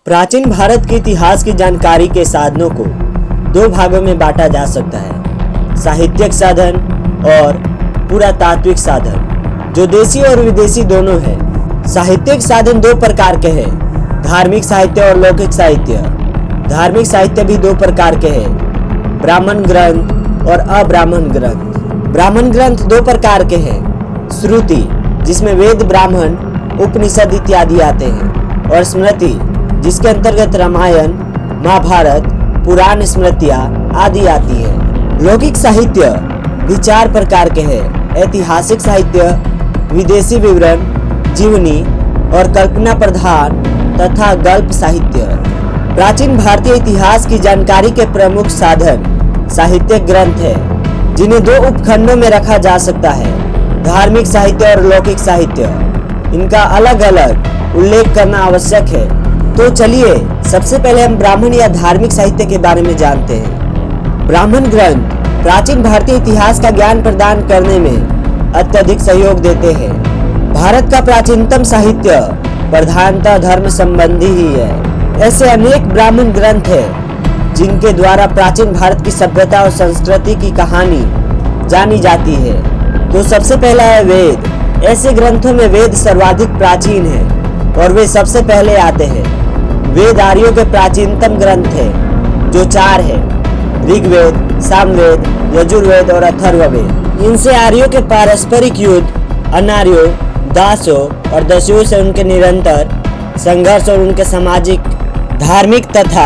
प्राचीन भारत के इतिहास की जानकारी के साधनों को दो भागों में बांटा जा सकता है, साहित्यिक साधन और पुरातात्विक साधन, जो देशी और विदेशी दोनों हैं। साहित्यिक साधन दो प्रकार के हैं, धार्मिक साहित्य और लौकिक साहित्य। धार्मिक साहित्य भी दो प्रकार के हैं, ब्राह्मण ग्रंथ और अब्राह्मण ग्रंथ। ब्राह्मण ग्रंथ दो प्रकार के हैं, श्रुति जिसमें वेद, ब्राह्मण, उपनिषद इत्यादि आते हैं, और स्मृति जिसके अंतर्गत रामायण, महाभारत, पुराण, स्मृतियाँ आदि आती है। लौकिक साहित्य भी चार प्रकार के हैं, ऐतिहासिक साहित्य, विदेशी विवरण, जीवनी और कल्पना प्रधान तथा गल्प साहित्य। प्राचीन भारतीय इतिहास की जानकारी के प्रमुख साधन साहित्यिक ग्रंथ है, जिन्हें दो उपखंडों में रखा जा सकता है, धार्मिक साहित्य और लौकिक साहित्य। इनका अलग अलग उल्लेख करना आवश्यक है। तो चलिए सबसे पहले हम ब्राह्मण या धार्मिक साहित्य के बारे में जानते हैं। ब्राह्मण ग्रंथ प्राचीन भारतीय इतिहास का ज्ञान प्रदान करने में अत्यधिक सहयोग देते हैं। भारत का प्राचीनतम साहित्य प्रधानतः धर्म संबंधी ही है। ऐसे अनेक ब्राह्मण ग्रंथ हैं जिनके द्वारा प्राचीन भारत की सभ्यता और संस्कृति की कहानी जानी जाती है। तो सबसे पहला है वेद। ऐसे ग्रंथों में वेद सर्वाधिक प्राचीन है और वे सबसे पहले आते हैं। वेद आर्यों के प्राचीनतम ग्रंथ हैं, जो चार हैं, ऋग्वेद, सामवेद, यजुर्वेद और अथर्ववेद। इनसे आर्यों के पारस्परिक युद्ध, अनार्यों, दासों और दस्युओं से उनके निरंतर संघर्ष और उनके सामाजिक, धार्मिक तथा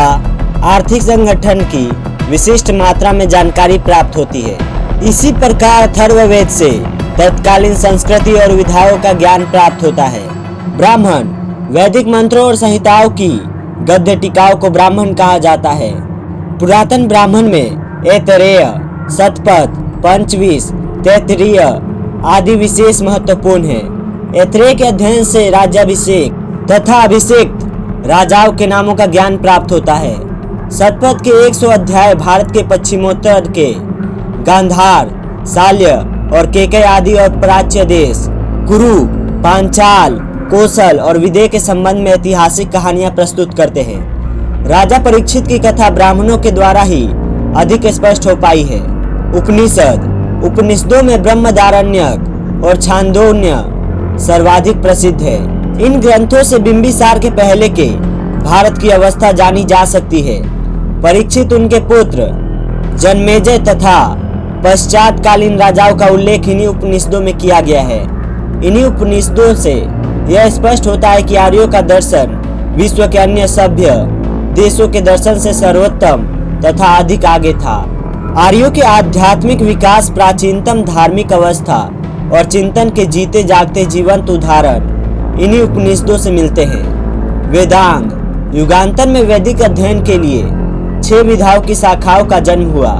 आर्थिक संगठन की विशिष्ट मात्रा में जानकारी प्राप्त होती है। इसी प्रकार अथर्ववेद से तत्कालीन संस्कृति और विधाओं का ज्ञान प्राप्त होता है। ब्राह्मण वैदिक मंत्रों और संहिताओं की गद्य टीकाओं को ब्राह्मण कहा जाता है। पुरातन ब्राह्मण में ऐतरेय, शतपथ, पंचविंश, तैत्तिरीय आदि विशेष महत्वपूर्ण है। ऐतरेय के अध्ययन से राज्याभिषेक तथा अभिषेक राजाओं के नामों का ज्ञान प्राप्त होता है। शतपथ के 100 अध्याय भारत के पश्चिमोत्तर के गांधार, शाल्य और केकय आदि और प्राच्य देश, कुरु, पांचाल, कौशल और विदेह के संबंध में ऐतिहासिक कहानियां प्रस्तुत करते हैं। राजा परीक्षित की कथा ब्राह्मणों के द्वारा ही अधिक स्पष्ट हो पाई है। उपनिषदों में ब्रह्मदारण्यक और छांदोग्य सर्वाधिक प्रसिद्ध है। इन ग्रंथों से बिंबिसार के पहले के भारत की अवस्था जानी जा सकती है। परीक्षित, उनके पुत्र जन्मेजय तथा पश्चातकालीन राजाओं का उल्लेख इन्हीं उपनिषदों में किया गया है। इन्हीं उपनिषदों से यह स्पष्ट होता है कि आर्यों का दर्शन विश्व के अन्य सभ्य देशों के दर्शन से सर्वोत्तम तथा अधिक आगे था। आर्यों के आध्यात्मिक विकास, प्राचीनतम धार्मिक अवस्था और चिंतन के जीते जागते जीवंत उदाहरण इन्हीं उपनिषदों से मिलते हैं। वेदांग युगांतर में वैदिक अध्ययन के लिए 6 विधाओं की शाखाओं का जन्म हुआ,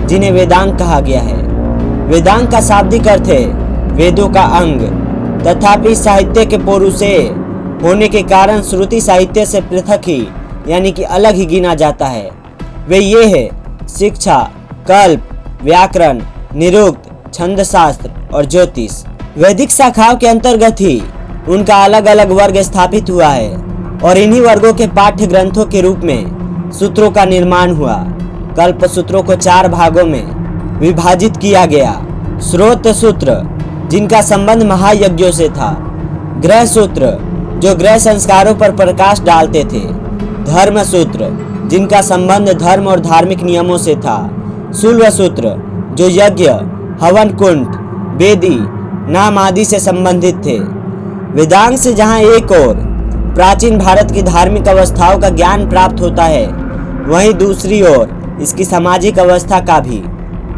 जिन्हें वेदांग कहा गया है। वेदांग का शाब्दिक अर्थ है वेदों का अंग। तथापि साहित्य के पौरुषेय होने के कारण श्रुति साहित्य से पृथक ही यानी कि अलग ही गिना जाता है। वे ये है शिक्षा, कल्प, व्याकरण, निरुक्त, छंदशास्त्र और ज्योतिष। वैदिक शाखाओं के अंतर्गत ही उनका अलग अलग वर्ग स्थापित हुआ है और इन्हीं वर्गों के पाठ्य ग्रंथों के रूप में सूत्रों का निर्माण हुआ। कल्प सूत्रों को 4 भागों में विभाजित किया गया। श्रोत सूत्र जिनका संबंध महायज्ञों से था, ग्रह सूत्र जो ग्रह संस्कारों पर प्रकाश डालते थे, धर्म सूत्र जिनका संबंध धर्म और धार्मिक नियमों से था, शूल्व सूत्र जो यज्ञ, हवन कुंड, वेदी, नाम आदि से संबंधित थे। वेदांग से जहाँ एक और प्राचीन भारत की धार्मिक अवस्थाओं का ज्ञान प्राप्त होता है, वहीं दूसरी ओर इसकी सामाजिक अवस्था का भी।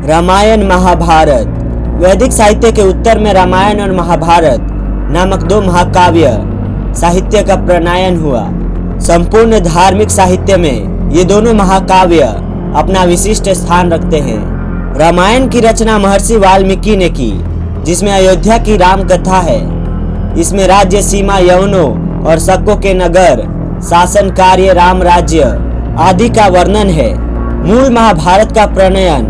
रामायण, महाभारत। वैदिक साहित्य के उत्तर में रामायण और महाभारत नामक 2 महाकाव्य साहित्य का प्रणयन हुआ। संपूर्ण धार्मिक साहित्य में ये दोनों महाकाव्य अपना विशिष्ट स्थान रखते हैं। रामायण की रचना महर्षि वाल्मीकि ने की, जिसमें अयोध्या की राम कथा है। इसमें राज्य, सीमा, यवनों और शकों के नगर, शासन कार्य, राम राज्य आदि का वर्णन है। मूल महाभारत का प्रणयन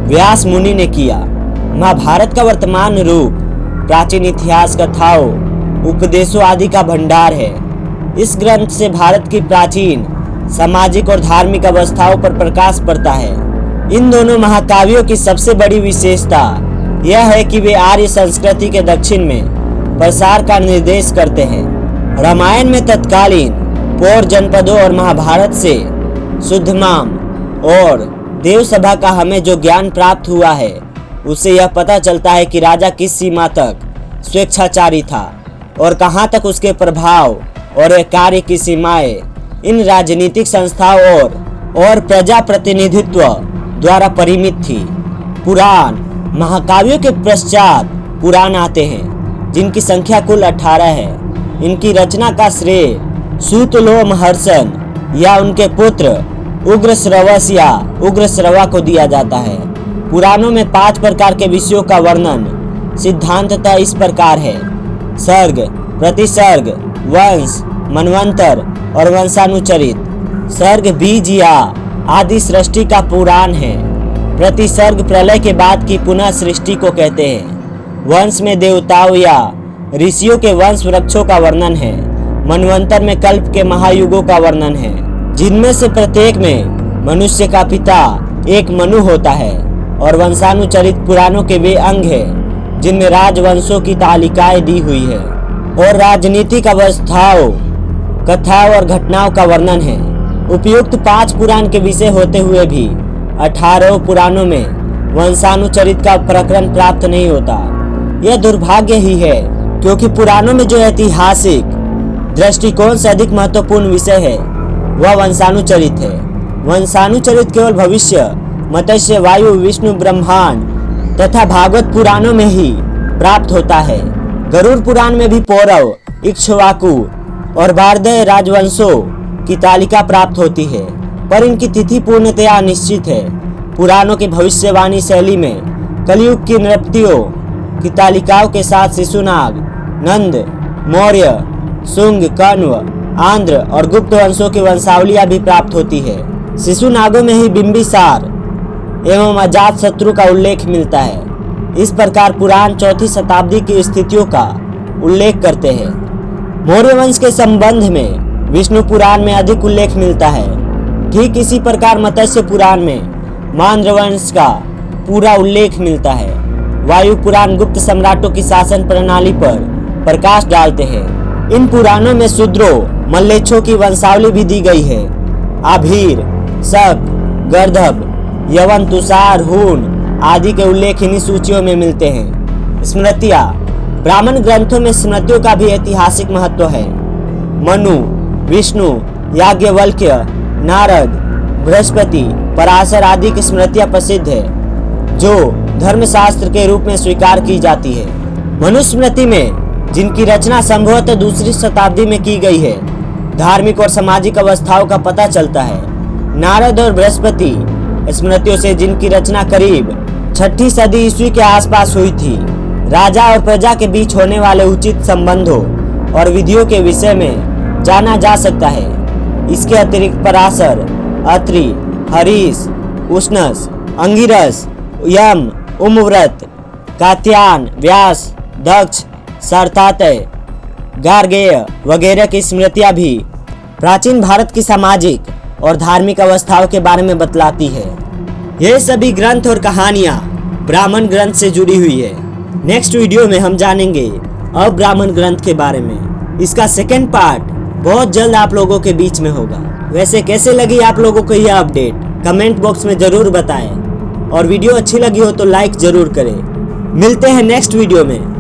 व्यास मुनि ने किया। महाभारत का वर्तमान रूप प्राचीन इतिहास, कथाओं, उपदेशों आदि का भंडार है। इस ग्रंथ से भारत की प्राचीन सामाजिक और धार्मिक अवस्थाओं पर प्रकाश पड़ता है। इन दोनों महाकाव्यों की सबसे बड़ी विशेषता यह है कि वे आर्य संस्कृति के दक्षिण में प्रसार का निर्देश करते हैं। रामायण में तत्कालीन पौर जनपदों और महाभारत से शुद्धमाम और देवसभा का हमें जो ज्ञान प्राप्त हुआ है, उससे यह पता चलता है कि राजा किस सीमा तक स्वेच्छाचारी था और कहाँ तक उसके प्रभाव और कार्य की सीमाएं इन राजनीतिक संस्थाओं और प्रजा प्रतिनिधित्व द्वारा परिमित थी। पुराण महाकाव्यों के पश्चात पुराण आते हैं, जिनकी संख्या कुल 18 है। इनकी रचना का श्रेय सूतलोमहर्षण या उनके पुत्र उग्रश्रवस या उग्रश्रवा को दिया जाता है। पुराणों में 5 प्रकार के विषयों का वर्णन सिद्धांततः इस प्रकार है: सर्ग, प्रतिसर्ग, वंश, मनवंतर और वंशानुचरित। सर्ग बीज या आदि सृष्टि का पुराण है। प्रतिसर्ग प्रलय के बाद की पुनः सृष्टि को कहते हैं। वंश में देवताओं या ऋषियों के वंश वृक्षों का वर्णन है। मनवंतर में कल्प के महायुगों का वर्णन है, जिनमें से प्रत्येक में मनुष्य का पिता एक मनु होता है। और वंशानुचरित पुराणों के वे अंग हैं जिनमें राजवंशों की तालिकाएं दी हुई है और राजनीतिक अवस्थाओं, कथाओं और घटनाओं का वर्णन है। उपयुक्त 5 पुराण के विषय होते हुए भी 18 पुराणों में वंशानुचरित का प्रकरण प्राप्त नहीं होता। यह दुर्भाग्य ही है, क्योंकि पुराणों में जो ऐतिहासिक दृष्टिकोण से अधिक महत्वपूर्ण विषय है वह वंशानुचरित है। वंशानुचरित केवल भविष्य, मत्स्य, वायु, विष्णु, ब्रह्मांड तथा भागवत पुराणों में ही प्राप्त होता है। गरुड़ पुराण में भी पौरव, इक्ष्वाकु और वार्धय राजवंशों की तालिका प्राप्त होती है, पर इनकी तिथि पूर्णतया अनिश्चित है। पुराणों की भविष्यवाणी शैली में कलयुग की नृपतियों की तालिकाओं के साथ शिशुनाग, नंद, मौर्य, शुंग, कण्व, आंध्र और गुप्त वंशों की वंशावलियां भी प्राप्त होती है। शिशुनागों में ही बिंबिसार एवं अजात शत्रु का उल्लेख मिलता है। इस प्रकार पुराण 4वीं शताब्दी की स्थितियों का उल्लेख करते हैं। मौर्य वंश के संबंध में विष्णु पुराण में अधिक उल्लेख मिलता है। ठीक इसी प्रकार मत्स्य पुराण में मांद्र वंश का पूरा उल्लेख मिलता है। वायु पुराण गुप्त सम्राटों की शासन प्रणाली पर प्रकाश डालते हैं। इन पुराणों में शूद्रों, मल्लेच्छों की वंशावली भी दी गई है। आभीर, शक, गर्दभ, यवन, तुषार, हूण आदि के उल्लेख इन्हीं सूचियों में मिलते हैं। स्मृतियाँ ब्राह्मण ग्रंथों में स्मृतियों का भी ऐतिहासिक महत्व है। मनु, विष्णु, याज्ञवल्क्य, नारद, बृहस्पति, पराशर आदि की स्मृतियाँ प्रसिद्ध है, जो धर्मशास्त्र के रूप में स्वीकार की जाती है। मनुस्मृति में, जिनकी रचना संभवतः 2री शताब्दी में की गई है, धार्मिक और सामाजिक अवस्थाओं का पता चलता है। नारद और बृहस्पति स्मृतियों से, जिनकी रचना करीब 6ठी सदी ईस्वी के आसपास हुई थी, राजा और प्रजा के बीच होने वाले उचित संबंधों और विधियों के विषय में जाना जा सकता है। इसके अतिरिक्त पराशर, अत्रि, हरीश, उष्णस, अंगिरस, यम, उमव्रत, कात्यायन, व्यास, दक्ष, सरतातय, गार्गेय वगैरह की स्मृतियाँ भी प्राचीन भारत की सामाजिक और धार्मिक अवस्थाओं के बारे में बतलाती है। ये सभी ग्रंथ और कहानियाँ ब्राह्मण ग्रंथ से जुड़ी हुई है। नेक्स्ट वीडियो में हम जानेंगे अब्राह्मण ग्रंथ के बारे में। इसका सेकेंड पार्ट बहुत जल्द आप लोगों के बीच में होगा। वैसे कैसे लगी आप लोगों को यह अपडेट, कमेंट बॉक्स में जरूर बताएं, और वीडियो अच्छी लगी हो तो लाइक जरूर करें। मिलते हैं नेक्स्ट वीडियो में।